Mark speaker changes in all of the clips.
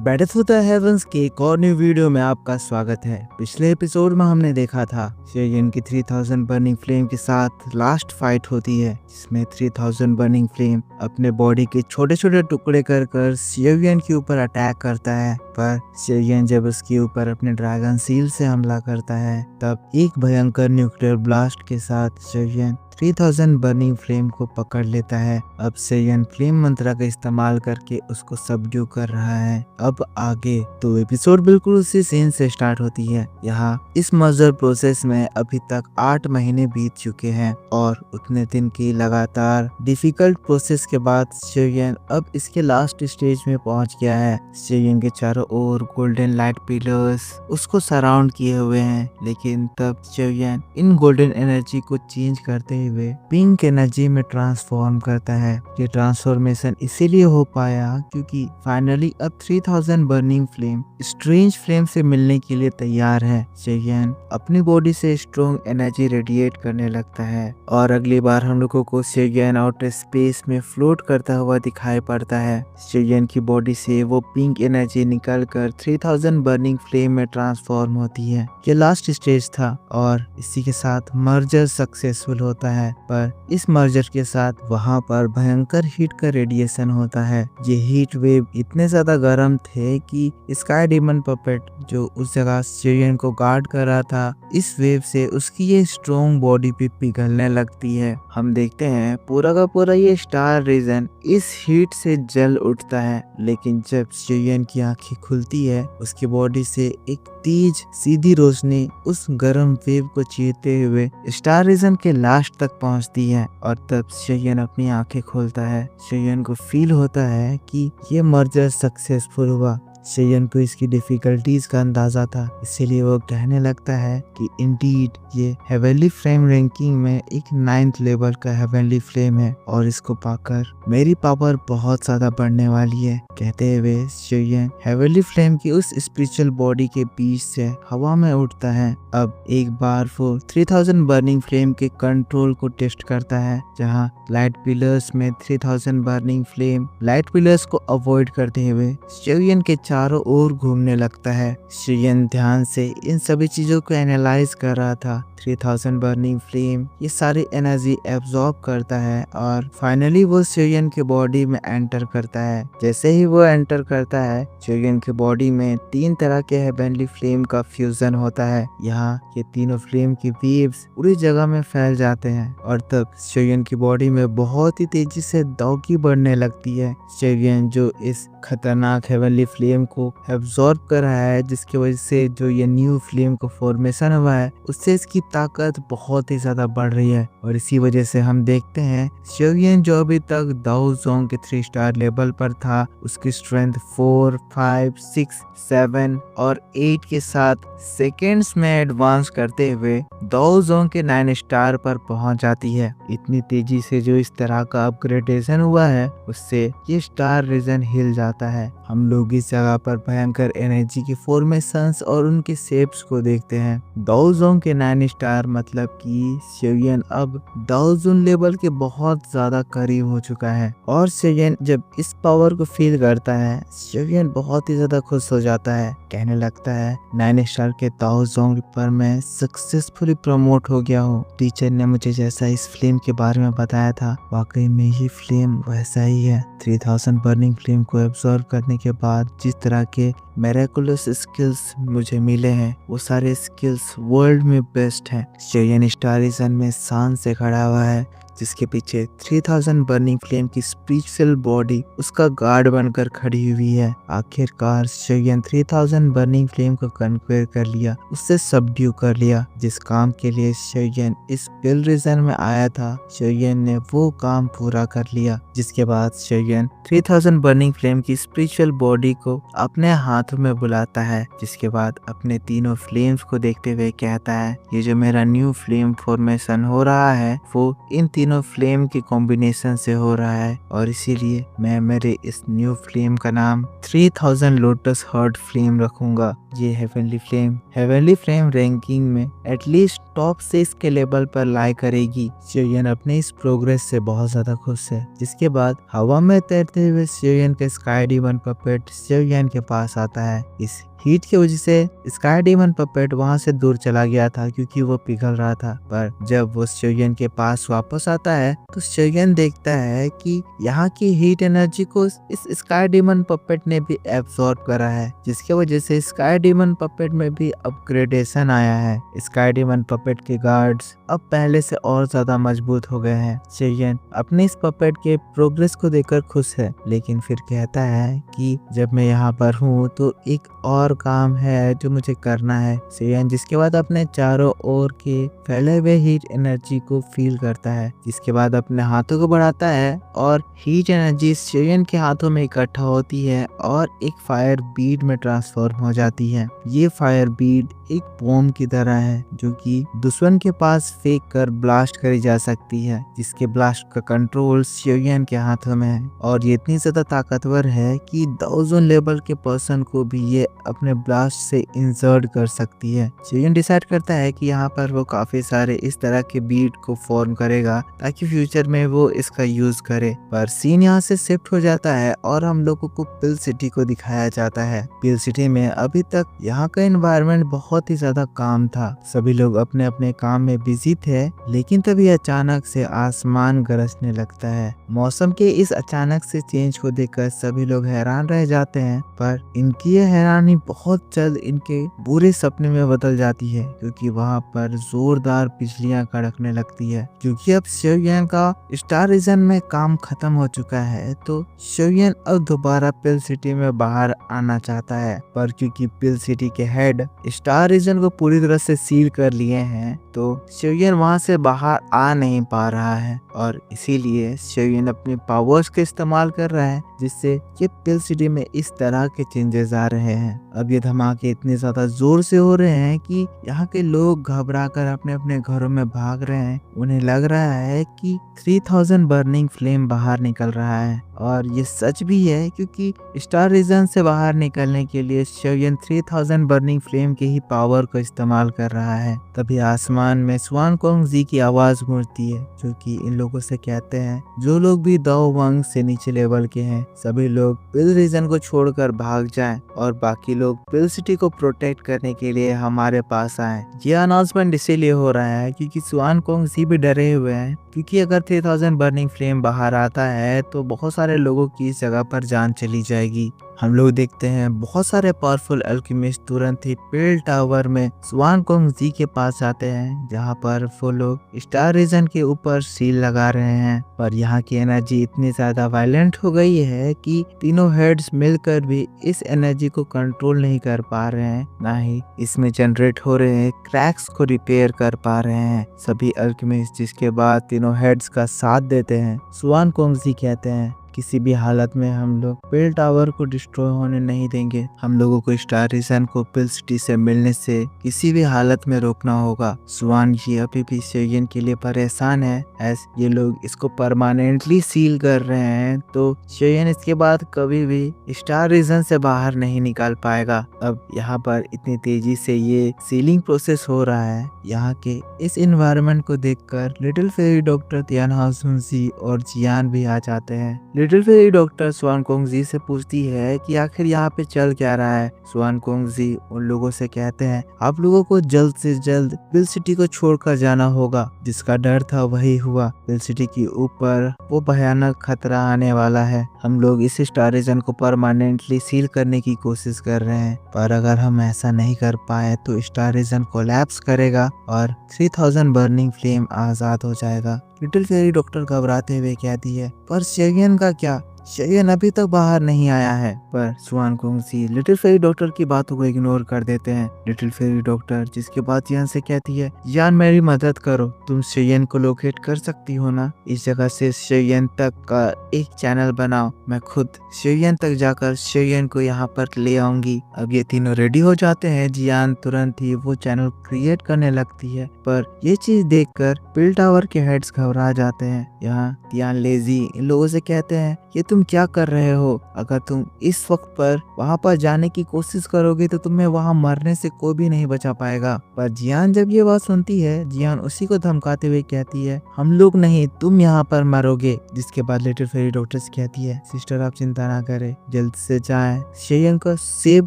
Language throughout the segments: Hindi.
Speaker 1: बैटल द हेवंस के एक और न्यू वीडियो में आपका स्वागत है। पिछले एपिसोड में हमने देखा था शेयन की 3000 बर्निंग फ्लेम के साथ लास्ट फाइट होती है, जिसमें 3000 बर्निंग फ्लेम अपने बॉडी के छोटे छोटे टुकड़े कर कर शेयन के ऊपर अटैक करता है। पर शेयन जब उसके ऊपर अपने ड्रैगन सील से हमला करता है, तब एक भयंकर न्यूक्लियर ब्लास्ट के साथ शेयन 3000 बर्निंग फ्लेम को पकड़ लेता है। अब शेयन फ्लेम मंत्रा का इस्तेमाल करके उसको सबड्यू कर रहा है। अब आगे तो एपिसोड बिल्कुल उसी सीन से स्टार्ट होती है। यहाँ इस मर्जर प्रोसेस में अभी तक 8 महीने बीत चुके हैं और उतने दिन की लगातार डिफिकल्ट प्रोसेस के बाद शेयन अब इसके लास्ट स्टेज में पहुंच गया है। शेयन के चारों ओर गोल्डन लाइट पिलर्स उसको सराउंड किए हुए हैं, लेकिन तब शेयन इन गोल्डन एनर्जी को चेंज करते हुए पिंक एनर्जी में ट्रांसफॉर्म करता है। ये ट्रांसफॉर्मेशन इसीलिए हो पाया क्योंकि फाइनली अब 3000 बर्निंग फ्लेम स्ट्रेंज फ्लेम से मिलने के लिए तैयार है। शेयन अपनी बॉडी से स्ट्रॉन्ग एनर्जी रेडिएट करने लगता है और अगली बार हम लोगों को शेयन आउटर स्पेस में फ्लोट करता हुआ दिखाई पड़ता है। शेयन की बॉडी से वो पिंक एनर्जी निकल कर 3000 बर्निंग फ्लेम में ट्रांसफॉर्म होती है। ये लास्ट स्टेज था और इसी के साथ मर्जर सक्सेसफुल होता है। पर इस मर्जर के साथ वहां पर भयंकर हीट का रेडिएशन होता है। ये हीट वेव इतने ज्यादा गर्म थे कि स्काई डेमन पपेट जो उस जगह शेयन को गार्ड कर रहा था, इस वेव से उसकी ये स्ट्रॉन्ग बॉडी पे पिघलने लगती है। हम देखते हैं पूरा का पूरा ये स्टार रीजन इस हीट से जल उठता है, लेकिन जब शेयन की आंखें खुलती है, उसकी बॉडी से एक तेज सीधी रोशनी उस गर्म वेव को चीरते हुए स्टार रीजन के लास्ट तक पहुंचती है और तब शेयन अपनी आंखें खोलता है। शेयन को फील होता है कि ये मर्जर सक्सेसफुल हुआ। शेयन को इसकी डिफिकल्टीज का अंदाजा था, इसीलिए वो कहने लगता है कि इंडीड ये हेवनली फ्लेम रैंकिंग में एक 9th लेवल का हेवनली फ्लेम है और इसको पाकर मेरी पावर बहुत ज्यादा बढ़ने वाली है। कहते हुए शेयन हेवनली फ्लेम की उस स्पिरिचुअल बॉडी के बीच से हवा में उठता है। अब एक बार वो 3000 बर्निंग फ्लेम के कंट्रोल को टेस्ट करता है, जहां लाइट पिलर्स में 3000 बर्निंग फ्लेम लाइट पिलर्स को अवॉइड करते हुए शेयन के चारों ओर घूमने लगता है। शेयन ध्यान से इन सभी चीजों को एनालाइज कर रहा था। 3000 बर्निंग फ्लेम ये सारी एनर्जी एब्जॉर्ब करता है और फाइनली वो शेयन के बॉडी में एंटर करता है। जैसे ही वो एंटर करता है, शेयन के बॉडी में 3 तरह के हेवनली फ्लेम का फ्यूजन होता है। यहाँ ये तीनों फ्लेम की वेव्स पूरी जगह में फैल जाते हैं और तब शेयन की बॉडी में बहुत ही तेजी से दौकी बढ़ने लगती है। शेयन जो इस खतरनाक हेवनली फ्लेम को एब्जॉर्ब कर रहा है, जिसकी वजह से जो ये न्यू फ्लेम को फॉर्मेशन हुआ है, उससे इसकी ताकत बहुत ही ज्यादा बढ़ रही है। और इसी वजह से हम देखते हैं शेयन जो अभी तक दाओ जोंग के 3 स्टार लेवल पर था, उसकी स्ट्रेंथ 4, 5, 6, 7 और 8 के साथ सेकेंड्स में एडवांस करते हुए दाओ जोंग के 9 स्टार पर पहुंच जाती है। इतनी तेजी से जो इस तरह का अपग्रेडेशन हुआ है, उससे ये स्टार रीजन हिल जाता है। हम लोग इस जगह पर भयंकर एनर्जी के फॉर्मेशंस और उनके शेप्स को देखते हैं। दाओ जोंग के 9 स्टार मतलब कि शेयन अब दाओ जोंग लेवल के बहुत ज्यादा करीब हो चुका है और शेयन जब इस पावर को फील करता है, शेयन बहुत ही ज्यादा खुश हो जाता है। कहने लगता है 9 स्टार के दाओ जोंग पर मैं सक्सेसफुली प्रमोट हो गया हूँ। टीचर ने मुझे जैसा इस फ्लेम के बारे में बताया था, वाकई में ये फ्लेम वैसा ही है। 3000 बर्निंग फ्लेम को एब्जॉर्ब करने के बाद जिस तरह के मेरेकुलस स्किल्स मुझे मिले हैं, वो सारे स्किल्स वर्ल्ड में बेस्ट हैं। शेयन स्टार रीजन में शान से खड़ा हुआ है, जिसके पीछे 3000 बर्निंग फ्लेम की स्पिरिचुअल बॉडी उसका गार्ड बनकर खड़ी हुई है। आखिरकार शेयन 3000 बर्निंग फ्लेम को कन्क्वेयर कर लिया, उससे सबड्यू कर लिया। जिस काम के लिए शेयन इस पिल रीजन में आया था, शेयन ने वो काम पूरा कर लिया। जिसके बाद शेयन 3000 बर्निंग फ्लेम की स्पिरिचुअल बॉडी को अपने हाथों में बुलाता है, जिसके बाद अपने तीनों फ्लेम्स को देखते हुए कहता है, ये जो मेरा न्यू फ्लेम फॉर्मेशन हो रहा है, वो इन तीनों फ्लेम के कॉम्बिनेशन से हो रहा है और इसीलिए मैं मेरे इस न्यू फ्लेम का नाम 3000 लोटस हर्ट फ्लेम रखूंगा। ये हेवनली फ्लेम रैंकिंग में एटलीस्ट टॉप 6 के लेवल पर लाई करेगी। शिवयन अपने इस प्रोग्रेस से बहुत ज्यादा खुश है। जिसके बाद हवा में तैरते हुए शिवयन के स्काई डीमन पपेट शिवयन के पास आता है। इस हीट की वजह से स्काई डीमन पपेट वहां से दूर चला गया था क्योंकि वो पिघल रहा था। पर जब वो शिवयन के पास वापस आता है तो शिवयन देखता है कि यहाँ की हीट एनर्जी को इस स्काई डीमन पपेट ने भी एब्सॉर्ब करा है, जिसकी वजह से स्काई डीमन पपेट में भी अपग्रेडेशन आया है। स्काई डीमन पपेट के गार्ड्स अब पहले से और ज्यादा मजबूत हो गए हैं। शिवयन अपने इस पपेट के प्रोग्रेस को देखकर खुश है, लेकिन फिर कहता है कि जब मैं यहाँ पर हूँ तो एक और काम है जो मुझे करना है। शिवयन जिसके बाद अपने चारों ओर के फैले हुए हीट एनर्जी को फील करता है, जिसके बाद अपने हाथों को बढ़ाता है और हीट एनर्जी शिवयन के हाथों में इकट्ठा होती है और एक फायर बीड में ट्रांसफॉर्म हो जाती है। ये फायर बीड एक बॉम्ब की तरह है जो कि दुश्मन के पास फेंक कर ब्लास्ट करी जा सकती है, जिसके ब्लास्ट का कंट्रोल शिवयन के हाथों में है और ये इतनी ज्यादा ताकतवर है कि 1000 लेवल के पर्सन को भी ये अपने ब्लास्ट से इंसर्ट कर सकती है। शिवयन डिसाइड करता है कि यहाँ पर वो काफी सारे इस तरह के बीट को फॉर्म करेगा ताकि फ्यूचर में वो इसका यूज करे। पर सीन यहाँ से शिफ्ट हो जाता है और हम लोगों को पिल सिटी को दिखाया जाता है। पिल सिटी में अभी तक यहाँ का एनवायरनमेंट बहुत ही ज्यादा काम था। सभी लोग अपने अपने काम में बिजी थे, लेकिन तभी अचानक से आसमान गरजने लगता है। मौसम के इस अचानक से चेंज को देखकर सभी लोग हैरान रह जाते हैं, पर इनकी यह हैरानी बहुत जल्द इनके बुरे सपने में बदल जाती है क्योंकि वहाँ पर जोरदार बिजलियां कड़कने लगती है। क्योंकि अब शिवयन का स्टार रीजन में काम खत्म हो चुका है तो शिवयन अब दोबारा पिल सिटी में बाहर आना चाहता है, पर क्योंकि पिल सिटी के हेड स्टार रीजन को पूरी तरह से सील कर लिए हैं तो शिवयन वहां से बाहर आ नहीं पा रहा है और इसीलिए शिवयन अपने पावर्स का इस्तेमाल कर रहा है, जिससे ये पिल सिटी में इस तरह के चेंजेस आ रहे हैं। अब ये धमाके इतने ज्यादा जोर से हो रहे हैं कि यहाँ के लोग घबरा कर अपने अपने घरों में भाग रहे हैं। उन्हें लग रहा है कि 3000 बर्निंग फ्लेम बाहर निकल रहा है और ये सच भी है क्योंकि स्टार रीजन से बाहर निकलने के लिए शिवयन 3000 बर्निंग फ्लेम के ही पावर को इस्तेमाल कर रहा है। तभी आसमान में स्वान कोंग जी की आवाज गूंजती है जो कि इन लोगों से कहते हैं जो लोग भी दाओ वांग से नीचे लेवल के हैं सभी लोग पिल रीजन को छोड़कर भाग जाएं और बाकी लोग पिल सिटी को प्रोटेक्ट करने के लिए हमारे पास आए। ये अनाउंसमेंट इसीलिए हो रहा है क्योंकि स्वान कोंग जी भी डरे हुए हैं क्योंकि अगर 3000 बर्निंग फ्लेम बाहर आता है तो बहुत सारे लोगों की इस जगह पर जान चली जाएगी। हम लोग देखते हैं बहुत सारे पावरफुल अल्केमिस्ट तुरंत ही पिल टावर में स्वान कोंग जी के पास आते हैं, जहां पर वो लोग स्टार रीजन के ऊपर सील लगा रहे हैं। पर यहाँ की एनर्जी इतनी ज्यादा वायलेंट हो गई है कि तीनों हेड्स मिलकर भी इस एनर्जी को कंट्रोल नहीं कर पा रहे हैं, ना ही इसमें जनरेट हो रहे क्रैक्स को रिपेयर कर पा रहे हैं सभी अल्केमिस्ट। जिसके बाद तीनों हेड्स का साथ देते हैं। स्वान कोंग जी कहते हैं किसी भी हालत में हम लोग पिल टावर को डिस्ट्रॉय होने नहीं देंगे। हम लोगों को स्टार रीजन को पिल सिटी से मिलने से किसी भी हालत में रोकना होगा। स्वान जी अभी भी शिवयन के लिए परेशान है एज ये लोग इसको परमानेंटली सील कर रहे हैं तो शिवयन इसके बाद कभी भी स्टार रीजन से बाहर नहीं निकाल पाएगा। अब यहाँ पर इतनी तेजी से ये सीलिंग प्रोसेस हो रहा है। यहाँ के इस एनवायरनमेंट को देखकर लिटिल फेरी डॉक्टर तियान हाउसुन जी और जियान भी आ जाते हैं। लिटिल फेरी डॉक्टर स्वान कोंग जी से पूछती है कि आखिर यहाँ पे चल क्या रहा है। स्वान कोंग जी उन लोगों से कहते हैं आप लोगों को जल्द से जल्द पिल सिटी को छोड़कर जाना होगा। जिसका डर था वही हुआ। पिल सिटी के ऊपर वो भयानक खतरा आने वाला है। हम लोग इस स्टार रीजन को परमानेंटली सील करने की कोशिश कर रहे हैं, पर अगर हम ऐसा नहीं कर पाए तो स्टार रीजन कोलैप्स करेगा और 3000 बर्निंग फ्लेम आजाद हो जाएगा। लिटिल फेरी डॉक्टर घबराते हुए कहती है पर शिवयन का क्या? शेयन अभी तक बाहर नहीं आया है। पर स्वान कुंगसी लिटिल फेरी डॉक्टर की बातों को इग्नोर कर देते हैं। लिटिल फेरी डॉक्टर जिसके बाद जियान से कहती है, जियान मेरी मदद करो, तुम शेयन को लोकेट कर सकती हो ना, इस जगह से शेयन तक का एक चैनल बनाओ, मैं खुद शेयन तक जाकर शेयन को यहाँ पर ले आऊंगी। अब ये तीनों रेडी हो जाते हैं। जियान तुरंत ही वो चैनल क्रिएट करने लगती है, पर ये चीज देखकर पिल टावर के हेड्स घबरा जाते हैं। यहाँ तियान लेजी इन लोगों से कहते हैं, ये तुम क्या कर रहे हो, अगर तुम इस वक्त पर वहाँ पर जाने की कोशिश करोगे तो तुम्हें वहाँ मरने से कोई भी नहीं बचा पाएगा। पर जियान जब ये बात सुनती है, जियान उसी को धमकाते हुए कहती है, हम लोग नहीं, तुम यहाँ पर मरोगे। जिसके बाद लिटिल फेरी डॉक्टर से कहती है, सिस्टर आप चिंता ना करें, जल्द से जाएं, शेयन को सेव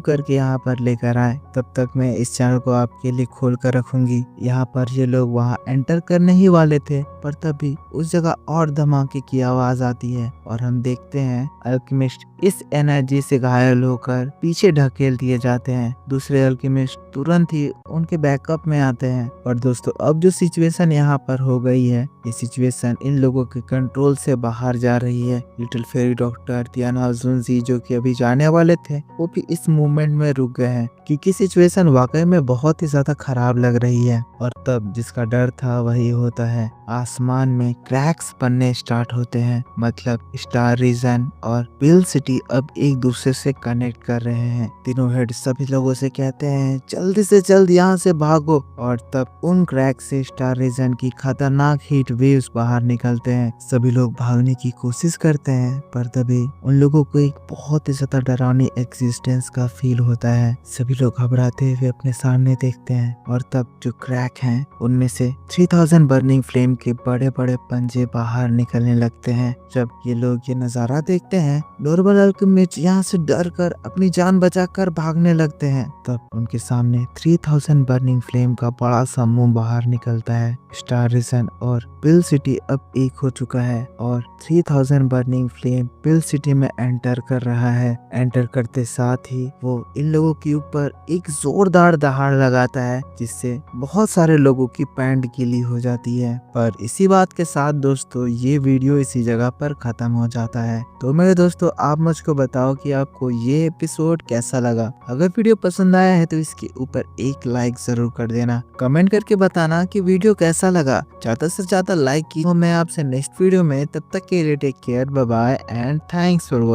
Speaker 1: करके यहाँ पर लेकर आए, तब तक मैं इस चैनल को आपके लिए खोल कर रखूंगी। यहाँ पर ये लोग वहाँ एंटर करने ही वाले थे, पर तभी उस जगह और धमाके की आवाज आती है और हम देखते हैं अल्केमिस्ट इस एनर्जी से घायल होकर पीछे ढकेल दिए जाते हैं। दूसरे अल्केमिस्ट तुरंत ही उनके बैकअप में आते हैं। और दोस्तों अब जो सिचुएशन यहाँ पर हो गई है, ये सिचुएशन इन लोगों के कंट्रोल से बाहर जा रही है। लिटिल फेरी डॉक्टर, तियाना जुनजी जो कि अभी जाने वाले थे, वो भी इस मूवमेंट में रुक गए हैं क्योंकि सिचुएशन वाकई में बहुत ही ज्यादा खराब लग रही है। और तब जिसका डर था वही होता है, आसमान में क्रैक्स बनने स्टार्ट होते हैं, मतलब स्टार रीजन और पिल सिटी अब एक दूसरे से कनेक्ट कर रहे हैं। तीनों हेड सभी लोगों से कहते हैं, जल्दी से जल्द यहाँ से भागो। और तब उन क्रैक से स्टार रीजन की खतरनाक हीट वेव्स बाहर निकलते हैं। सभी लोग भागने की कोशिश करते हैं, पर तभी उन लोगों को एक बहुत ही ज्यादा डरावनी एग्जिस्टेंस का फील होता है। सभी लोग घबराते हुए अपने सामने देखते हैं और तब जो क्रैक हैं उनमें से 3000 बर्निंग फ्लेम के बड़े बड़े पंजे बाहर निकलने लगते हैं। जब ये लोग ये नजारा देखते हैं, नॉर्मल अल्केमिस्ट यहाँ से डर कर अपनी जान बचाकर भागने लगते हैं। तब उनके सामने 3000 बर्निंग फ्लेम का बड़ा सा मुंह बाहर निकलता है। स्टार रीजन और पिल सिटी अब एक हो चुका है और 3000 बर्निंग फ्लेम पिल सिटी में एंटर कर रहा है। एंटर करते साथ ही वो इन लोगों के ऊपर एक जोरदार दहाड़ लगाता है, जिससे बहुत सारे लोगों की पैंट गीली हो जाती है। पर इसी बात के साथ दोस्तों ये वीडियो इसी जगह पर खत्म हो जाता है। तो मेरे दोस्तों आप मुझको बताओ कि आपको ये एपिसोड कैसा लगा। अगर वीडियो पसंद आया है तो इसके ऊपर एक लाइक जरूर कर देना। कमेंट करके बताना कि वीडियो कैसा लगा, ज्यादा से ज्यादा लाइक की। मैं आपसे नेक्स्ट वीडियो में, तब तक के लिए take care, bye bye and thanks for watching.